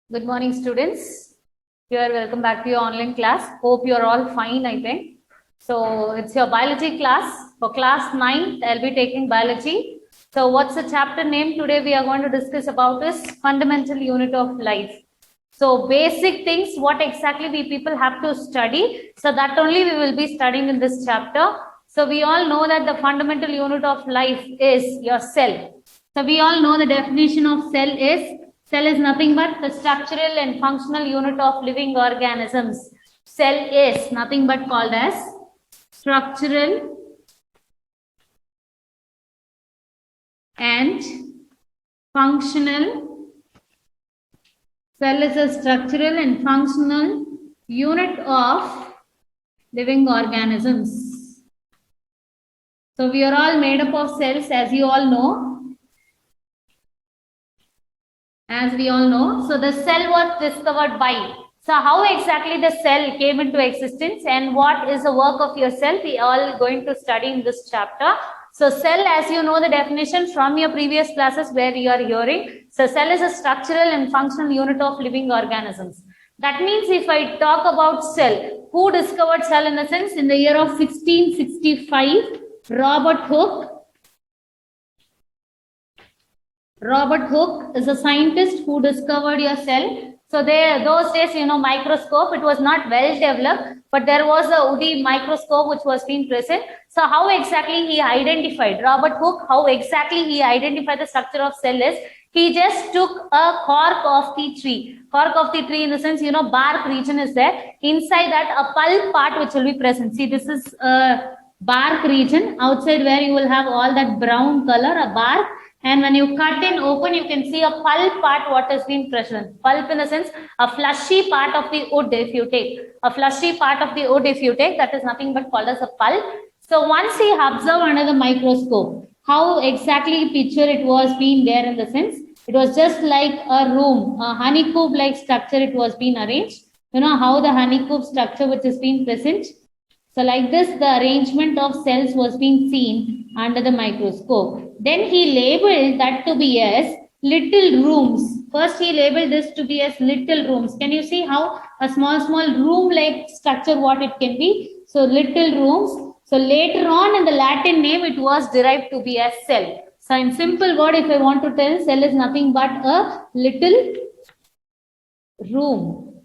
Good morning, students. You are welcome back to your online class. Hope you are all fine, I think. So, it's your biology class. For class 9th, I'll be taking biology. So, what's the chapter name today we are going to discuss about is fundamental unit of life. So, basic things, what exactly we people have to study. So, that only we will be studying in this chapter. So, we all know that the fundamental unit of life is your cell. So, we all know the definition of cell is nothing but the structural and functional unit of living organisms. Cell is nothing but called as structural and functional. Cell is a structural and functional unit of living organisms. So we are all made up of cells, as you all know. As we all know, so the cell was discovered by. So how exactly the cell came into existence and what is the work of your cell, we are going to study in this chapter. So cell, as you know the definition from your previous classes where you are hearing, so cell is a structural and functional unit of living organisms. That means if I talk about cell, who discovered cell in the sense in the year of 1665, Robert Hooke. Robert Hooke is a scientist who discovered your cell. So those days, microscope, it was not well developed, but there was a woody microscope which was being present. So how exactly he identified, Robert Hooke, how exactly he identified the structure of cell is, he just took a cork of the tree. Cork of the tree in the sense, bark region is there. Inside that, a pulp part which will be present. See, this is a bark region. Outside where you will have all that brown color, a bark. And when you cut and open, you can see a pulp part what has been present. Pulp in the sense, a fleshy part of the wood if you take. A fleshy part of the wood if you take, that is nothing but called as a pulp. So once he observed under the microscope, how exactly picture it was being there in the sense, it was just like a room, a honeycomb like structure it was being arranged. You know how the honeycomb structure which is being present. So like this, the arrangement of cells was being seen under the microscope. Then he labeled that to be as little rooms. First he labeled this to be as little rooms. Can you see how a small room like structure what it can be? So little rooms. So later on in the Latin name it was derived to be as cell. So in simple word, if I want to tell, cell is nothing but a little room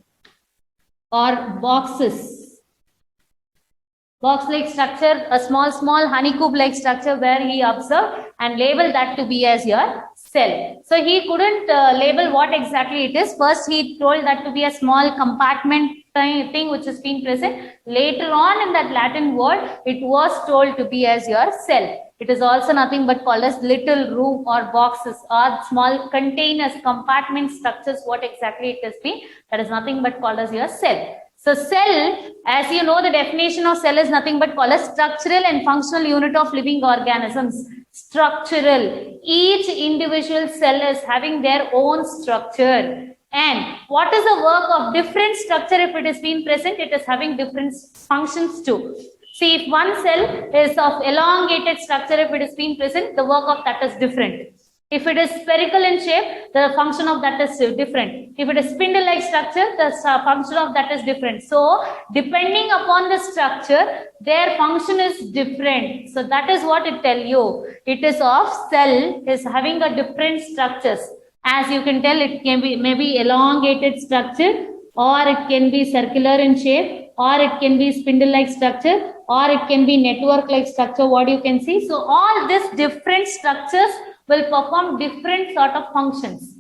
or boxes. Box-like structure, a small honeycomb-like structure where he observed and labeled that to be as your cell. So he couldn't label what exactly it is. First he told that to be a small compartment thing which is being present. Later on in that Latin word, it was told to be as your cell. It is also nothing but called as little room or boxes or small containers, compartment structures, what exactly it has been. That is nothing but called as your cell. So cell, as you know, the definition of cell is nothing but called a structural and functional unit of living organisms. Structural. Each individual cell is having their own structure. And what is the work of different structure if it is being present? It is having different functions too. See, if one cell is of elongated structure, if it is being present, the work of that is different. If it is spherical in shape, the function of that is different. If it is spindle-like structure, the function of that is different. So, depending upon the structure, their function is different. So, that is what it tells you. It is of cell is having a different structures. As you can tell, it can be maybe elongated structure, or it can be circular in shape, or it can be spindle-like structure, or it can be network-like structure, what you can see. So, all these different structures will perform different sort of functions.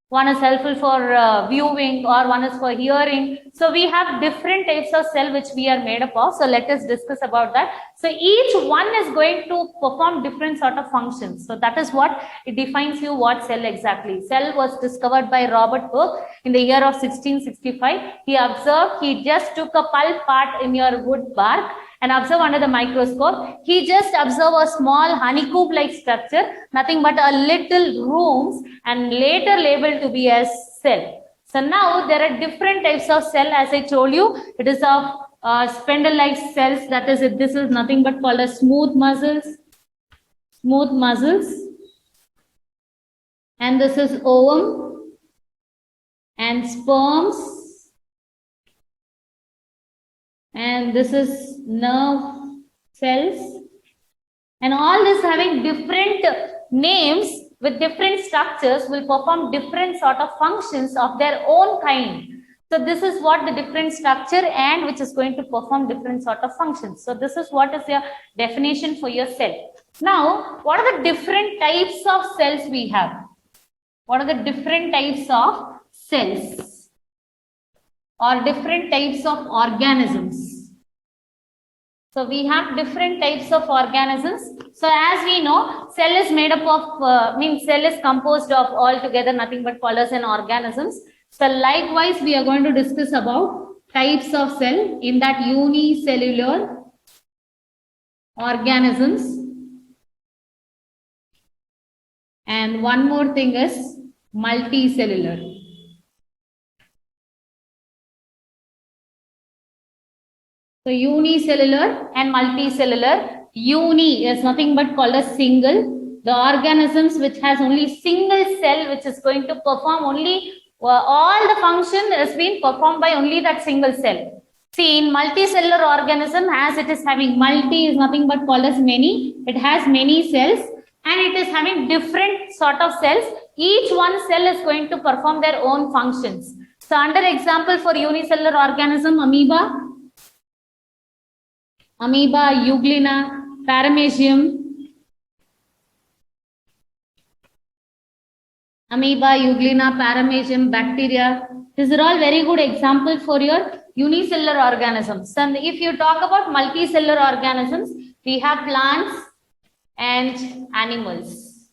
One is helpful for viewing or one is for hearing. So we have different types of cell which we are made up of. So let us discuss about that. So each one is going to perform different sort of functions. So that is what it defines you what cell exactly. Cell was discovered by Robert Hooke in the year of 1665. He observed, he just took a pulp part in your wood bark and observe under the microscope. He just observed a small honeycomb-like structure, nothing but a little rooms, and later labeled to be as cell. So now there are different types of cell, as I told you. It is of spindle-like cells. That is, this is nothing but called as smooth muscles. Smooth muscles. And this is ovum. and sperms, and this is nerve cells, and all this having different names with different structures will perform different sort of functions of their own kind. So this is what the different structure and which is going to perform different sort of functions. So this is what is your definition for your cell. Now, what are the different types of cells we have? What are the different types of cells or different types of organisms? So we have different types of organisms. So as we know, cell is made up of, cell is composed of altogether nothing but colors and organisms. So likewise, we are going to discuss about types of cell in that unicellular organisms. And one more thing is multicellular. So unicellular and multicellular. Uni is nothing but called a single. The organisms which has only single cell which is going to perform only all the function is being performed by only that single cell. See, in multicellular organism, as it is having multi is nothing but called as many. It has many cells and it is having different sort of cells. Each one cell is going to perform their own functions. So under example for unicellular organism, amoeba, euglena, paramecium, bacteria. These are all very good examples for your unicellular organisms. And if you talk about multicellular organisms, we have plants and animals.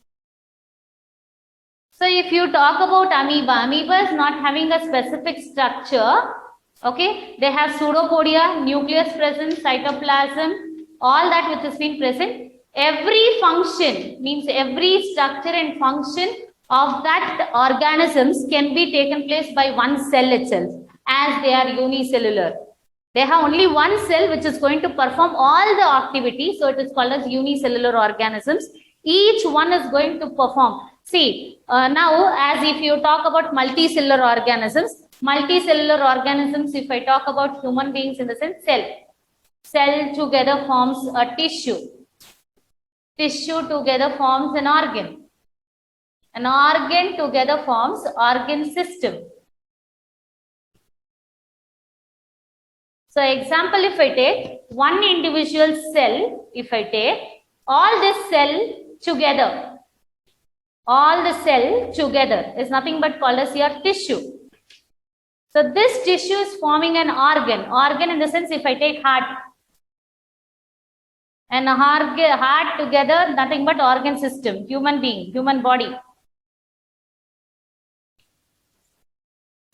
So if you talk about amoeba is not having a specific structure. Okay, they have pseudopodia, nucleus present, cytoplasm, all that which has been present. Every function means every structure and function of that organisms can be taken place by one cell itself, as they are unicellular. They have only one cell which is going to perform all the activities, so it is called as unicellular organisms. Each one is going to perform. See, now as if you talk about multicellular organisms, if I talk about human beings in the sense cell together forms a tissue. Tissue together forms an organ. An organ together forms organ system. So example, if I take one individual cell, if I take all this cell together, all the cell together is nothing but called as your tissue. So this tissue is forming an organ. Organ in the sense, if I take heart, and heart together, nothing but organ system, human being, human body.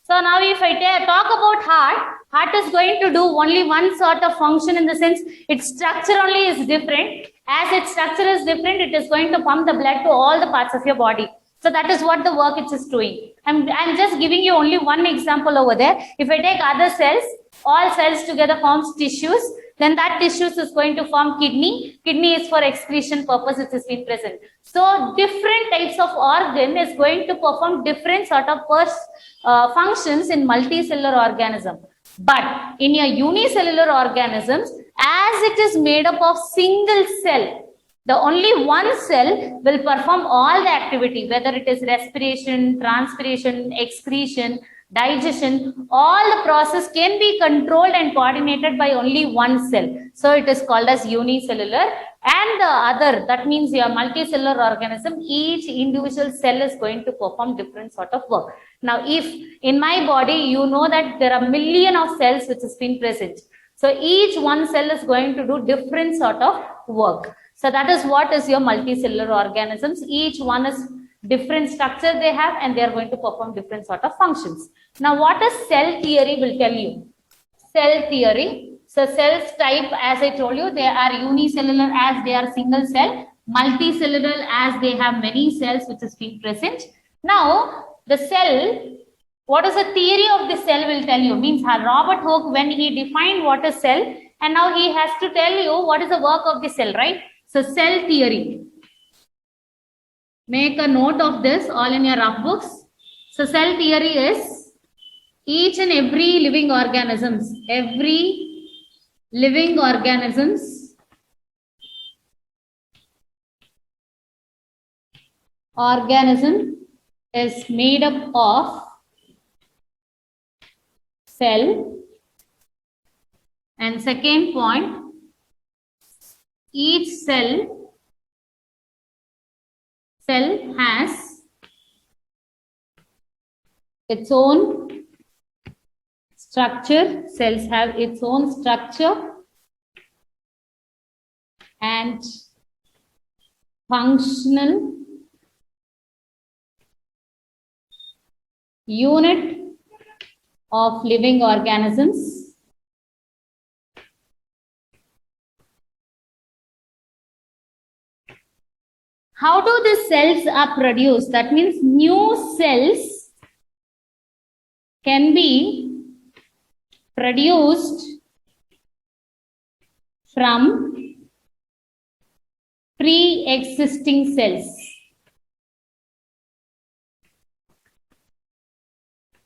So now if I talk about heart is going to do only one sort of function in the sense its structure only is different. As its structure is different, it is going to pump the blood to all the parts of your body. So that is what the work it is doing. I'm just giving you only one example over there. If I take other cells, all cells together forms tissues, then that tissues is going to form kidney. Kidney is for excretion purpose, it has been present. So different types of organ is going to perform different sort of functions in multicellular organism. But in your unicellular organisms, as it is made up of single cell, the only one cell will perform all the activity, whether it is respiration, transpiration, excretion, digestion, all the process can be controlled and coordinated by only one cell. So it is called as unicellular. And the other, that means your multicellular organism, each individual cell is going to perform different sort of work. Now, if in my body, you know that there are million of cells which has been present. So each one cell is going to do different sort of work. So that is what is your multicellular organisms. Each one is different structure they have and they are going to perform different sort of functions. Now, what is cell theory will tell you. Cell theory. So cells type, as I told you, they are unicellular as they are single cell, multicellular as they have many cells which is being present. Now, the cell, what is the theory of the cell will tell you. Means Robert Hooke, when he defined what is cell, and now he has to tell you what is the work of the cell, right? So cell theory. Make a note of this all in your rough books. So cell theory is Each and every living organisms, organism is made up of cell. And second point, each cell has its own structure. Cells have its own structure and functional unit of living organisms. How do these cells are produced? That means new cells can be produced from pre-existing cells.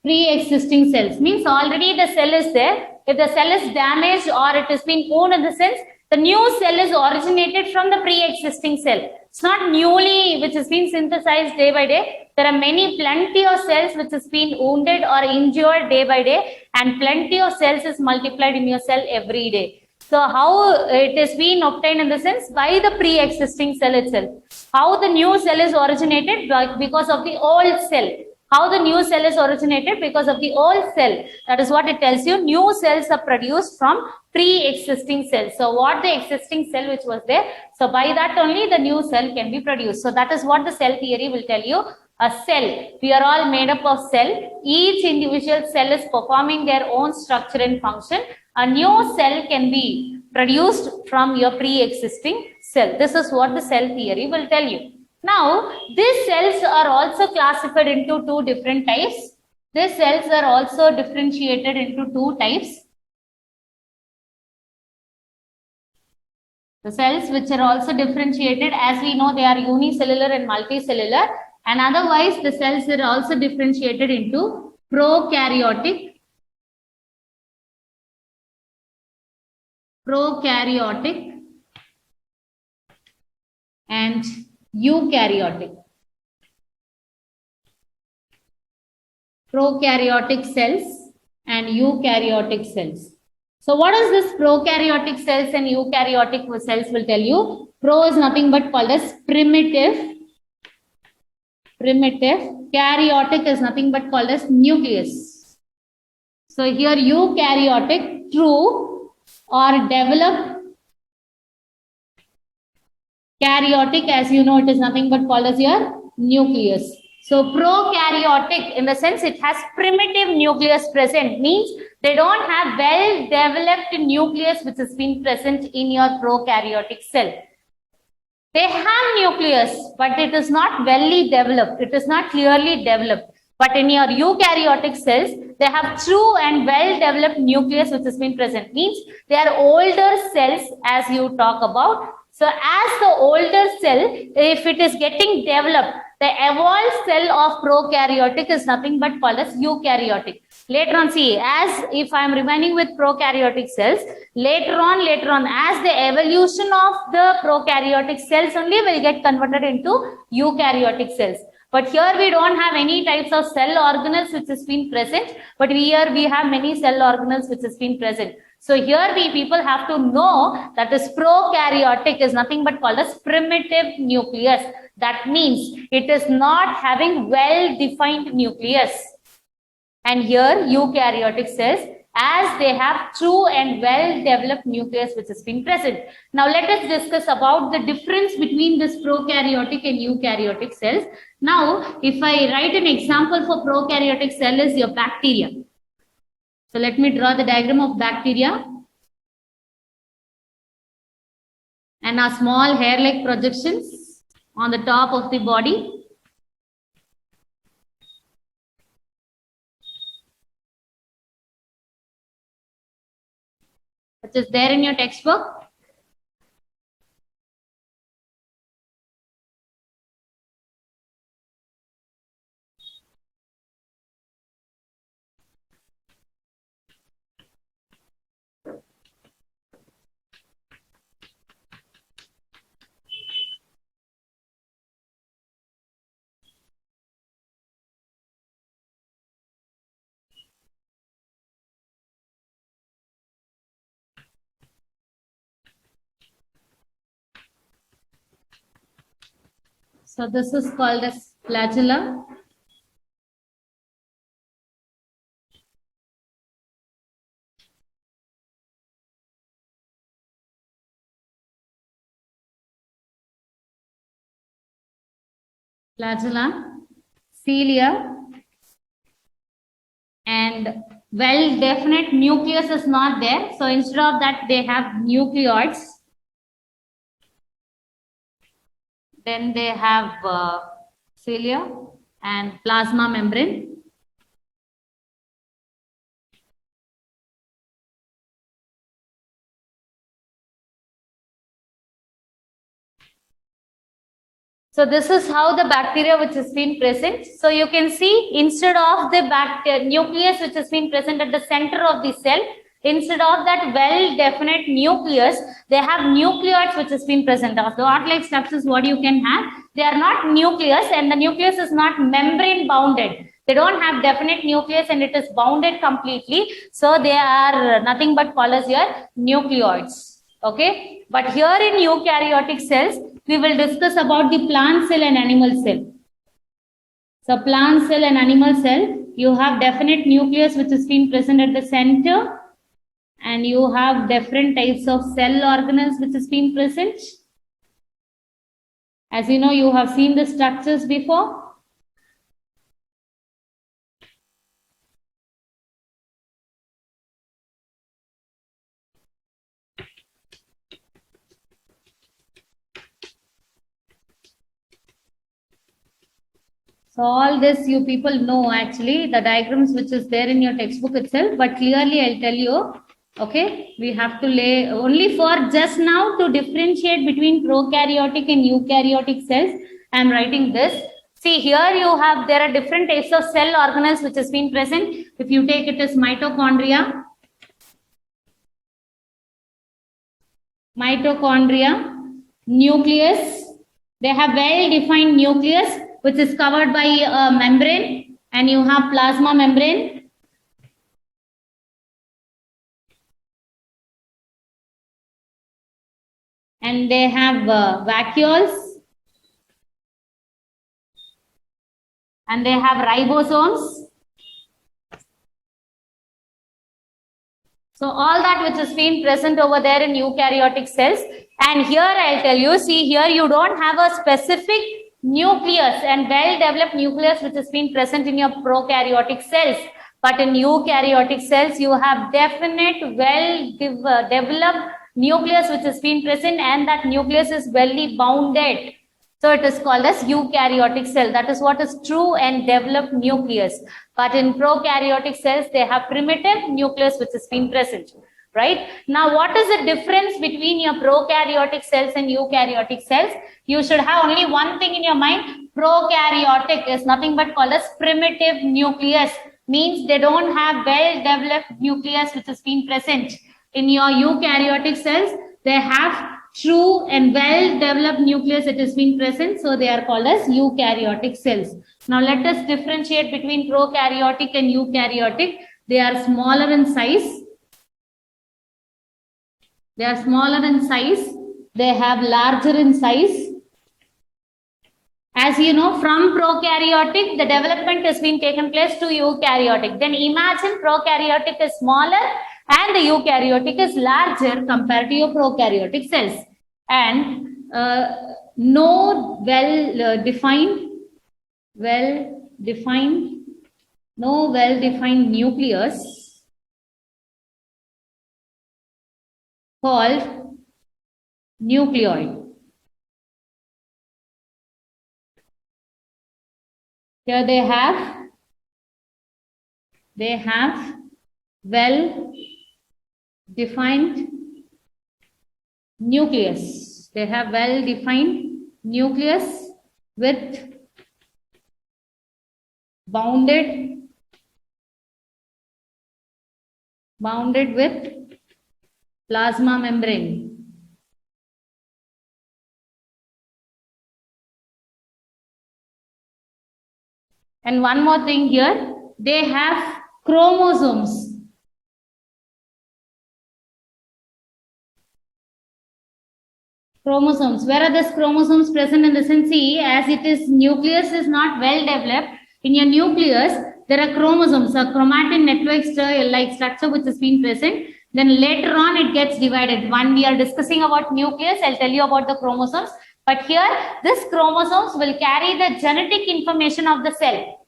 Pre-existing cells means already the cell is there. If the cell is damaged or it has been owned in the sense, the new cell is originated from the pre-existing cell. It's not newly which has been synthesized day by day. There are plenty of cells which has been wounded or injured day by day, and plenty of cells is multiplied in your cell every day. So how it is being obtained in the sense by the pre-existing cell itself. How the new cell is originated because of the old cell. How the new cell is originated because of the old cell. That is what it tells you. New cells are produced from pre-existing cells. So what the existing cell which was there, so by that only the new cell can be produced. So that is what the cell theory will tell you. A cell, we are all made up of cell. Each individual cell is performing their own structure and function. A new cell can be produced from your pre-existing cell. This is what the cell theory will tell you. Now, these cells are also classified into two different types. These cells are also differentiated into two types. The cells which are also differentiated, as we know, they are unicellular and multicellular, and otherwise the cells are also differentiated into prokaryotic, and eukaryotic. Prokaryotic cells and eukaryotic cells. So what is this prokaryotic cells and eukaryotic cells will tell you? Pro is nothing but called as primitive. Karyotic is nothing but called as nucleus. So here eukaryotic, true or developed. Karyotic, as you know, it is nothing but called as your nucleus. So prokaryotic, in the sense it has primitive nucleus present, means they don't have well developed nucleus which has been present in your prokaryotic cell. They have nucleus, but it is not well developed. It is not clearly developed. But in your eukaryotic cells, they have true and well developed nucleus which has been present. Means they are older cells as you talk about. So as the older cell, if it is getting developed, the evolved cell of prokaryotic is nothing but called as eukaryotic. Later on, see, as if I am remaining with prokaryotic cells, later on, as the evolution of the prokaryotic cells only will get converted into eukaryotic cells. But here we don't have any types of cell organelles which has been present, but here we have many cell organelles which has been present. So here we people have to know that this prokaryotic is nothing but called as primitive nucleus. That means it is not having well-defined nucleus. And here eukaryotic cells, as they have true and well-developed nucleus which has been present. Now let us discuss about the difference between this prokaryotic and eukaryotic cells. Now, if I write an example for prokaryotic cell is your bacteria. So let me draw the diagram of bacteria. And our small hair-like projections on the top of the body. Which is there in your textbook. So this is called as flagella. Flagella, cilia, and well definite nucleus is not there. So instead of that, they have nucleoids. Then they have cilia and plasma membrane. So this is how the bacteria which has been present. So you can see instead of the nucleus which has been present at the center of the cell, instead of that well definite nucleus, they have nucleoids which has been present. The dot-like structures what you can have, they are not nucleus, and the nucleus is not membrane bounded. They don't have definite nucleus and it is bounded completely. So they are nothing but called as your nucleoids. Okay, but here in eukaryotic cells, we will discuss about the plant cell and animal cell. So plant cell and animal cell, you have definite nucleus which has been present at the center, and you have different types of cell organelles which has been present. As you know, you have seen the structures before. So all this you people know actually, the diagrams which is there in your textbook itself, but clearly I'll tell you, okay, we have to lay only for just now to differentiate between prokaryotic and eukaryotic cells. I'm writing this. See here you have, there are different types of cell organelles which has been present. If you take it as mitochondria, nucleus, they have well-defined nucleus which is covered by a membrane, and you have plasma membrane. And they have vacuoles. And they have ribosomes. So all that which has been present over there in eukaryotic cells. And here I'll tell you, see here you don't have a specific nucleus and well-developed nucleus which has been present in your prokaryotic cells. But in eukaryotic cells, you have definite well-developed nucleus which has been present, and that nucleus is well bounded. So it is called as eukaryotic cell. That is what is true and developed nucleus. But in prokaryotic cells, they have primitive nucleus which has been present. Right? Now, what is the difference between your prokaryotic cells and eukaryotic cells? You should have only one thing in your mind. Prokaryotic is nothing but called as primitive nucleus. Means they don't have well-developed nucleus which has been present. In your eukaryotic cells, they have true and well-developed nucleus that has been present. So they are called as eukaryotic cells. Now let us differentiate between prokaryotic and eukaryotic. They are smaller in size. They are smaller in size. They have larger in size. As you know, from prokaryotic, the development has been taken place to eukaryotic. Then imagine prokaryotic is smaller and the eukaryotic is larger compared to your prokaryotic cells. And no well-defined nucleus called nucleoid. Here they have well-defined nucleus. They have well-defined nucleus with bounded with plasma membrane. And one more thing here, they have chromosomes. Chromosomes. Where are these chromosomes present in the sense? See, as it is nucleus is not well developed. In your nucleus, there are chromosomes, a chromatin network like structure which has been present. Then later on it gets divided. When we are discussing about nucleus, I'll tell you about the chromosomes. But here, this chromosomes will carry the genetic information of the cell.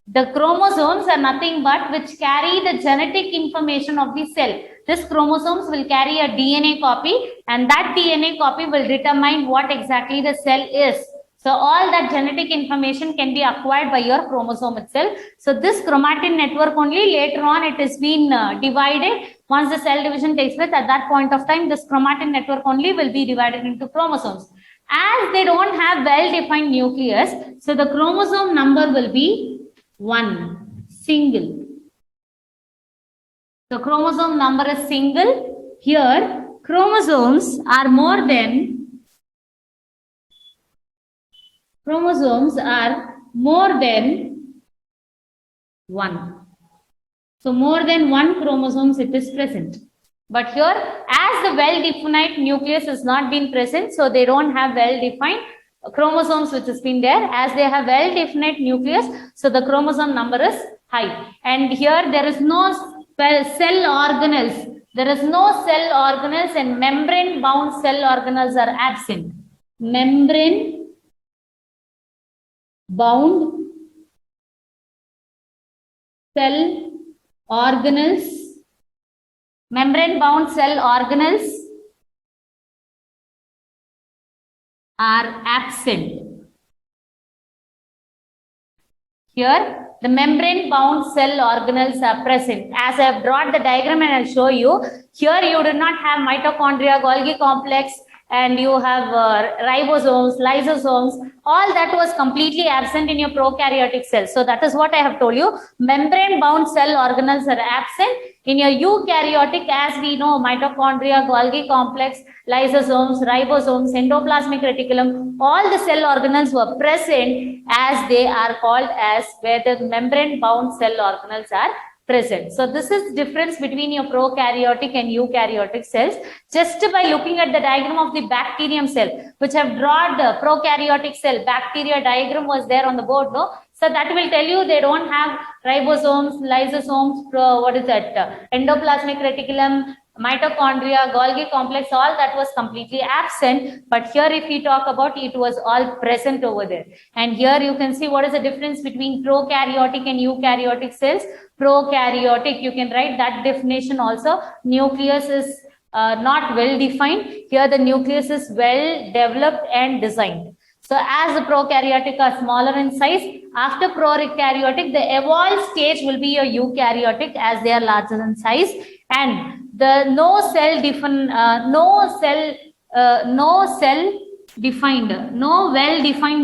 The chromosomes are nothing but which carry the genetic information of the cell. This chromosomes will carry a DNA copy, and that DNA copy will determine what exactly the cell is. So all that genetic information can be acquired by your chromosome itself. So this chromatin network only later on it has been divided. Once the cell division takes place, at that point of time, this chromatin network only will be divided into chromosomes. As they don't have well-defined nucleus, so the chromosome number will be 1, single. The chromosome number is single. Here, chromosomes are more than 1. So more than 1 chromosomes it is present. But here, as the well-defined nucleus has not been present, so they don't have well-defined chromosomes which has been there. As they have well-defined nucleus, so the chromosome number is high. And here there is no cell organelles. There is no cell organelles, and membrane-bound cell organelles are absent. Membrane-bound cell organelles. Membrane-bound cell organelles are absent. Here, the membrane-bound cell organelles are present. As I have drawn the diagram and I'll show you, here you do not have mitochondria, Golgi complex, and you have ribosomes, lysosomes, all that was completely absent in your prokaryotic cells. So that is what I have told you. Membrane-bound cell organelles are absent. In your eukaryotic, as we know, mitochondria, Golgi complex, lysosomes, ribosomes, endoplasmic reticulum, all the cell organelles were present, as they are called as where the membrane-bound cell organelles are present. So this is difference between your prokaryotic and eukaryotic cells. Just by looking at the diagram of the bacterium cell, which have drawn the prokaryotic cell, bacteria diagram was there on the board, no? So that will tell you they don't have ribosomes, lysosomes, endoplasmic reticulum, mitochondria, Golgi complex, all that was completely absent. But here if we talk about it was all present over there. And here you can see what is the difference between prokaryotic and eukaryotic cells. Prokaryotic, you can write that definition also. Nucleus is not well defined. Here the nucleus is well developed and designed. So as the prokaryotic are smaller in size, after prokaryotic, the evolved stage will be your eukaryotic as they are larger in size. And the no well defined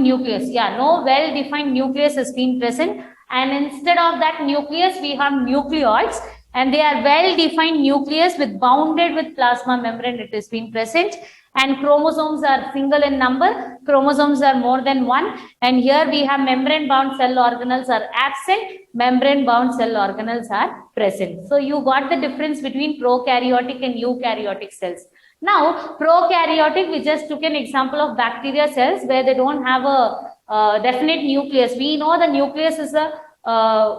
nucleus. Yeah, no well defined nucleus has been present. And instead of that nucleus, we have nucleoids, and they are well defined nucleus with bounded with plasma membrane. It has been present. And chromosomes are single in number. Chromosomes are more than 1. And here we have membrane-bound cell organelles are absent. Membrane-bound cell organelles are present. So you got the difference between prokaryotic and eukaryotic cells. Now, prokaryotic, we just took an example of bacteria cells where they don't have a definite nucleus. We know the nucleus is a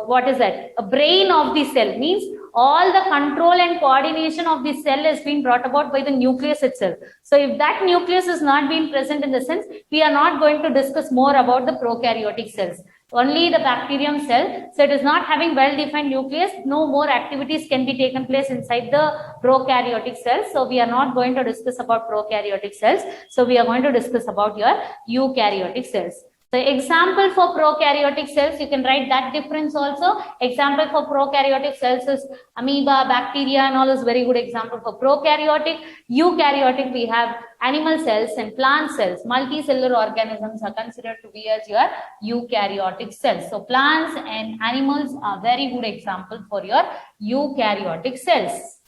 what is that? A brain of the cell, means all the control and coordination of the cell has been brought about by the nucleus itself. So if that nucleus is not being present in the sense, we are not going to discuss more about the prokaryotic cells. Only the bacterium cell. So it is not having well-defined nucleus. No more activities can be taken place inside the prokaryotic cells. So we are not going to discuss about prokaryotic cells. So we are going to discuss about your eukaryotic cells. So example for prokaryotic cells, you can write that difference also. Example for prokaryotic cells is amoeba, bacteria, and all is very good example for prokaryotic. Eukaryotic, we have animal cells and plant cells. Multicellular organisms are considered to be as your eukaryotic cells. So plants and animals are very good example for your eukaryotic cells.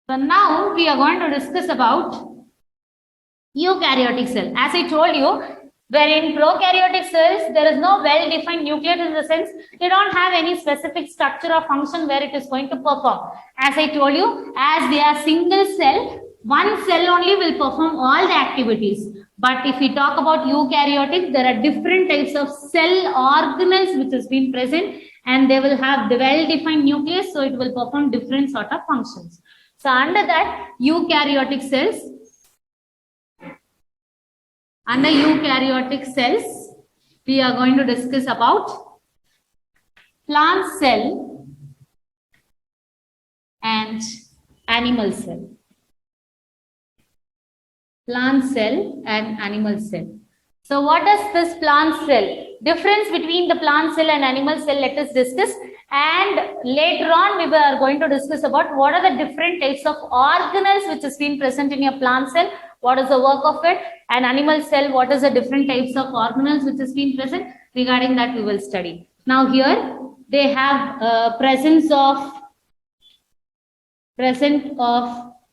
So now we are going to discuss about eukaryotic cell. As I told you, wherein prokaryotic cells, there is no well-defined nucleus in the sense they don't have any specific structure or function where it is going to perform. As I told you, as they are single cell, one cell only will perform all the activities. But if we talk about eukaryotic, there are different types of cell organelles which has been present, and they will have the well-defined nucleus, so it will perform different sort of functions. So under that, eukaryotic cells, under eukaryotic cells, we are going to discuss about plant cell and animal cell. Plant cell and animal cell. So what does this plant cell? Difference between the plant cell and animal cell, let us discuss. And later on, we are going to discuss about what are the different types of organelles which has been present in your plant cell, what is the work of it, and animal cell, what is the different types of organelles which has been present. Regarding that, we will study. Now here, they have presence of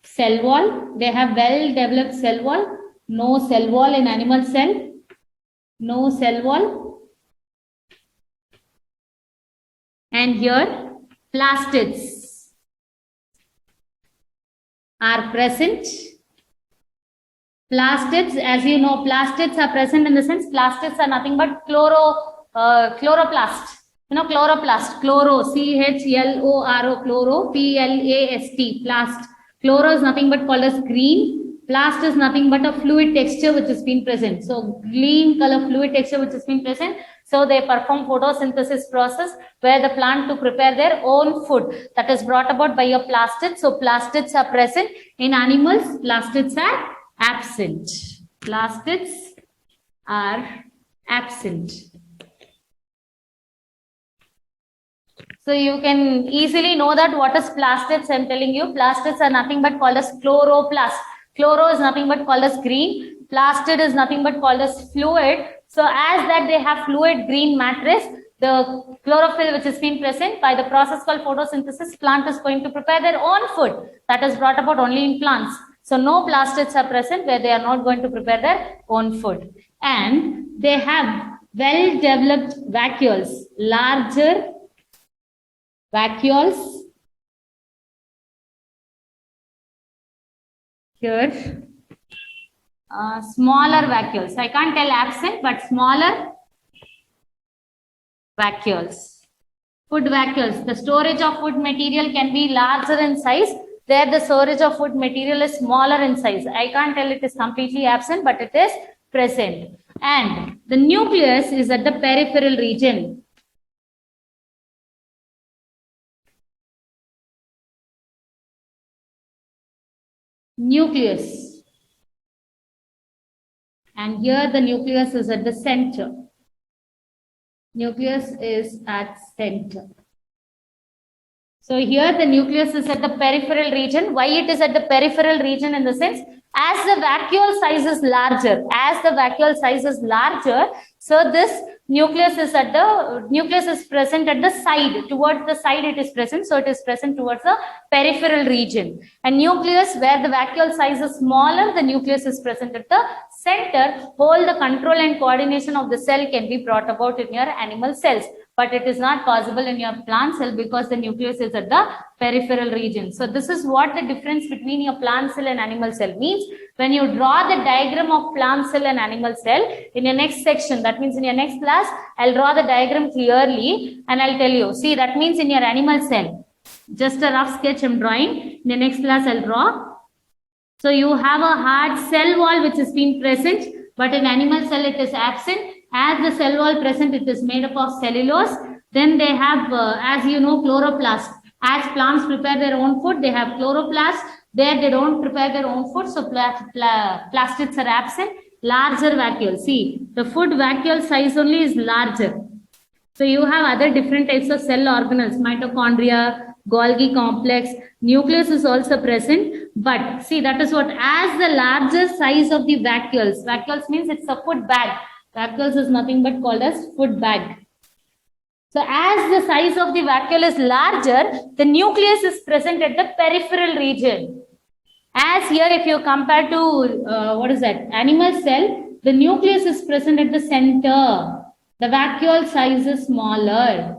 cell wall. They have well developed cell wall. No cell wall in animal cell. No cell wall. And here plastids are present. Plastids, as you know, plastids are present in the sense plastids are nothing but chloroplast. You know, chloroplast, chloro, C-H-L-O-R-O, chloro, P-L-A-S-T, plast. Chloro is nothing but called as green. Plast is nothing but a fluid texture which has been present. So green color fluid texture which has been present. So they perform photosynthesis process where the plant to prepare their own food that is brought about by your plastids. So plastids are present in animals. Plastids are absent. Plastids are absent. So you can easily know that what is plastids. I'm telling you, plastids are nothing but called as chloroplast. Chloro is nothing but called as green. Plastid is nothing but called as fluid. So as that they have fluid green matrix, the chlorophyll which has been present by the process called photosynthesis, plant is going to prepare their own food that is brought about only in plants. So no plastids are present where they are not going to prepare their own food. And they have well developed vacuoles, larger vacuoles. Here, smaller vacuoles. I can't tell absent, but smaller vacuoles. Food vacuoles. The storage of food material can be larger in size. There, the storage of food material is smaller in size. I can't tell it is completely absent, but it is present. And the nucleus is at the peripheral region. Nucleus, and here the nucleus is at the center. Nucleus is at center. So here the nucleus is at the peripheral region. Why it is at the peripheral region? In the sense, as the vacuole size is larger, so this nucleus is present at the side, towards the side it is present, so it is present towards the peripheral region. And nucleus, where the vacuole size is smaller, the nucleus is present at the center. All the control and coordination of the cell can be brought about in your animal cells, but it is not possible in your plant cell because the nucleus is at the peripheral region. So this is what the difference between your plant cell and animal cell means. When you draw the diagram of plant cell and animal cell in your next section, that means in your next class, I'll draw the diagram clearly and I'll tell you. See, that means in your animal cell, just a rough sketch I'm drawing. In the next class, I'll draw. So you have a hard cell wall which has been present, but in animal cell it is absent. As the cell wall present, it is made up of cellulose. Then they have, as you know, chloroplast. As plants prepare their own food, they have chloroplast. There they don't prepare their own food, so plastids are absent. Larger vacuole. See, the food vacuole size only is larger. So you have other different types of cell organelles, mitochondria, Golgi complex, nucleus is also present. But see, that is what, as the larger size of the vacuoles, vacuoles means it's a food bag. Vacuoles is nothing but called as food bag. So as the size of the vacuole is larger, the nucleus is present at the peripheral region. As here, if you compare to, animal cell, the nucleus is present at the center. The vacuole size is smaller.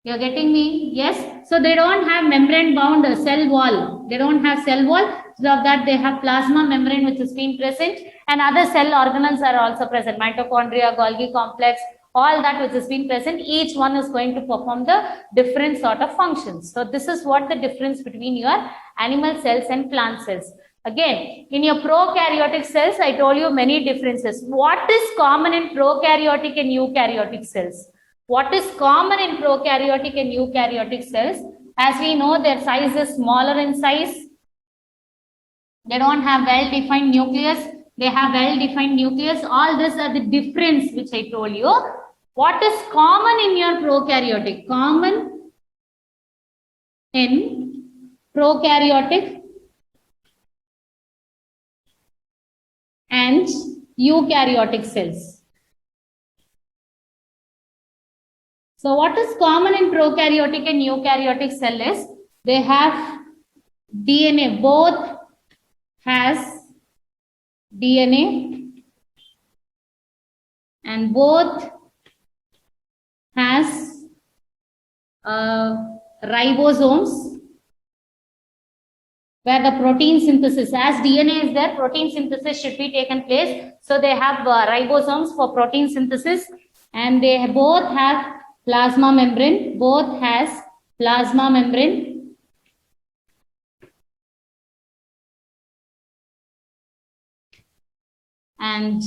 You're getting me? Yes. So they don't have membrane bound cell wall. They don't have cell wall. Instead of that, they have plasma membrane which is been present, and other cell organelles are also present. Mitochondria, Golgi complex, all that which has been present, each one is going to perform the different sort of functions. So this is what the difference between your animal cells and plant cells. Again, in your prokaryotic cells, I told you many differences. What is common in prokaryotic and eukaryotic cells? What is common in prokaryotic and eukaryotic cells? As we know, their size is smaller in size. They don't have well-defined nucleus. They have well-defined nucleus. All these are the difference which I told you. What is common in your prokaryotic? Common in prokaryotic and eukaryotic cells. So what is common in prokaryotic and eukaryotic cell is they have DNA. Both has DNA and both has ribosomes, where the protein synthesis, as DNA is there, protein synthesis should be taken place. So they have ribosomes for protein synthesis, and they both have plasma membrane. Both has plasma membrane. And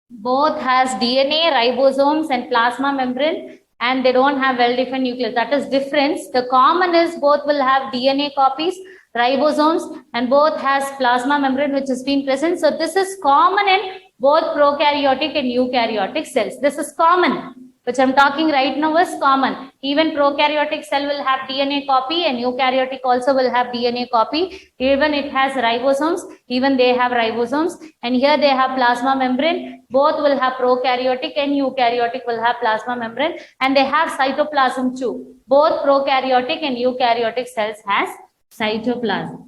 both has DNA, ribosomes, and plasma membrane, and they don't have well-defined nucleus. That is difference. The common is both will have DNA copies, ribosomes, and both has plasma membrane which has been present. So this is common in both prokaryotic and eukaryotic cells. This is common. Which I'm talking right now is common. Even prokaryotic cell will have DNA copy, and eukaryotic also will have DNA copy. Even it has ribosomes, even they have ribosomes, and here they have plasma membrane. Both will have prokaryotic and eukaryotic will have plasma membrane, and they have cytoplasm too. Both prokaryotic and eukaryotic cells has cytoplasm.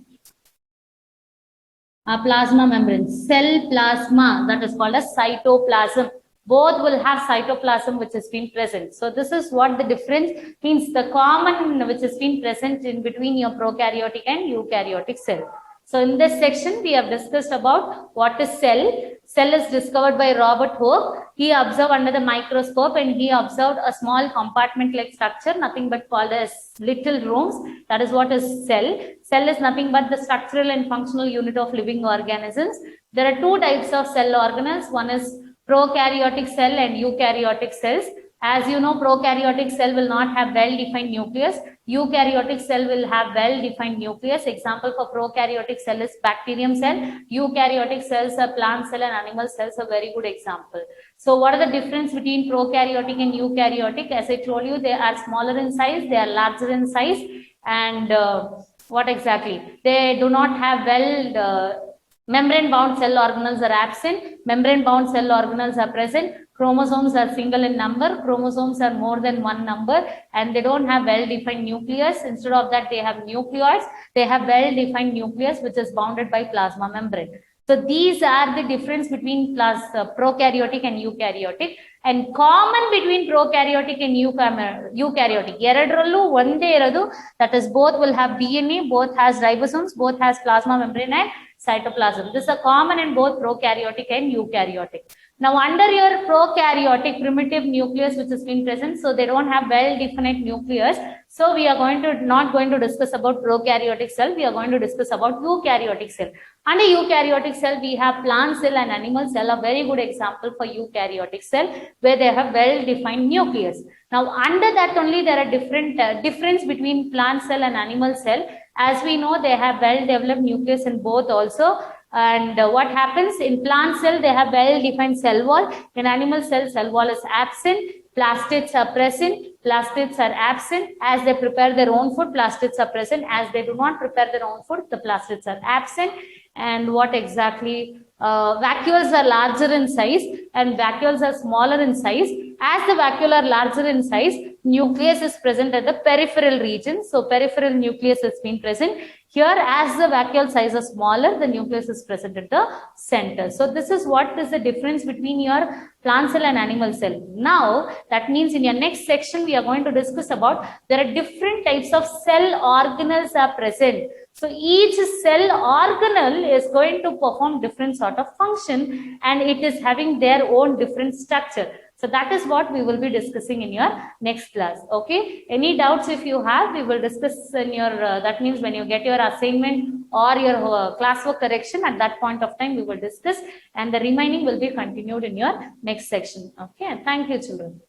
Plasma membrane, cell plasma, that is called as cytoplasm. Both will have cytoplasm which has been present. So this is what the difference means, the common which has been present in between your prokaryotic and eukaryotic cell. So in this section, we have discussed about what is cell. Cell is discovered by Robert Hooke. He observed under the microscope, and he observed a small compartment-like structure, nothing but called as little rooms. That is what is cell. Cell is nothing but the structural and functional unit of living organisms. There are two types of cell organelles. One is prokaryotic cell and eukaryotic cells. As you know, prokaryotic cell will not have well-defined nucleus. Eukaryotic cell will have well-defined nucleus. Example for prokaryotic cell is bacterium cell. Eukaryotic cells are plant cell and animal cells, a very good example. So what are the difference between prokaryotic and eukaryotic? As I told you, they are smaller in size, they are larger in size, and what exactly? They do not have membrane-bound cell organelles are absent. Membrane-bound cell organelles are present. Chromosomes are single in number. Chromosomes are more than one number, and they don't have well-defined nucleus. Instead of that, they have nucleoids. They have well-defined nucleus which is bounded by plasma membrane. So these are the difference between prokaryotic and eukaryotic. And common between prokaryotic and eukaryotic. Eradrollu one day iradu, that is both will have DNA, both has ribosomes, both has plasma membrane and cytoplasm. This is common in both prokaryotic and eukaryotic. Now under your prokaryotic, primitive nucleus which has been present, so they don't have well-defined nucleus. So we are not going to discuss about prokaryotic cell, we are going to discuss about eukaryotic cell. Under eukaryotic cell, we have plant cell and animal cell, a very good example for eukaryotic cell, where they have well-defined nucleus. Now under that only there are different difference between plant cell and animal cell. As we know, they have well-developed nucleus in both also. And what happens in plant cell, they have well-defined cell wall. In animal cell wall is absent. Plastids are present. Plastids are absent. As they prepare their own food, plastids are present. As they do not prepare their own food, the plastids are absent. And what exactly? Vacuoles are larger in size and vacuoles are smaller in size. As the vacuole are larger in size, nucleus is present at the peripheral region. So peripheral nucleus has been present. Here, as the vacuole size is smaller, the nucleus is present at the center. So this is what is the difference between your plant cell and animal cell. Now, that means in your next section, we are going to discuss about there are different types of cell organelles are present. So each cell organelle is going to perform different sort of function, and it is having their own different structure. So that is what we will be discussing in your next class. Okay. Any doubts if you have, we will discuss in your, that means when you get your assignment or your classwork correction, at that point of time we will discuss, and the remaining will be continued in your next section. Okay. Thank you, children.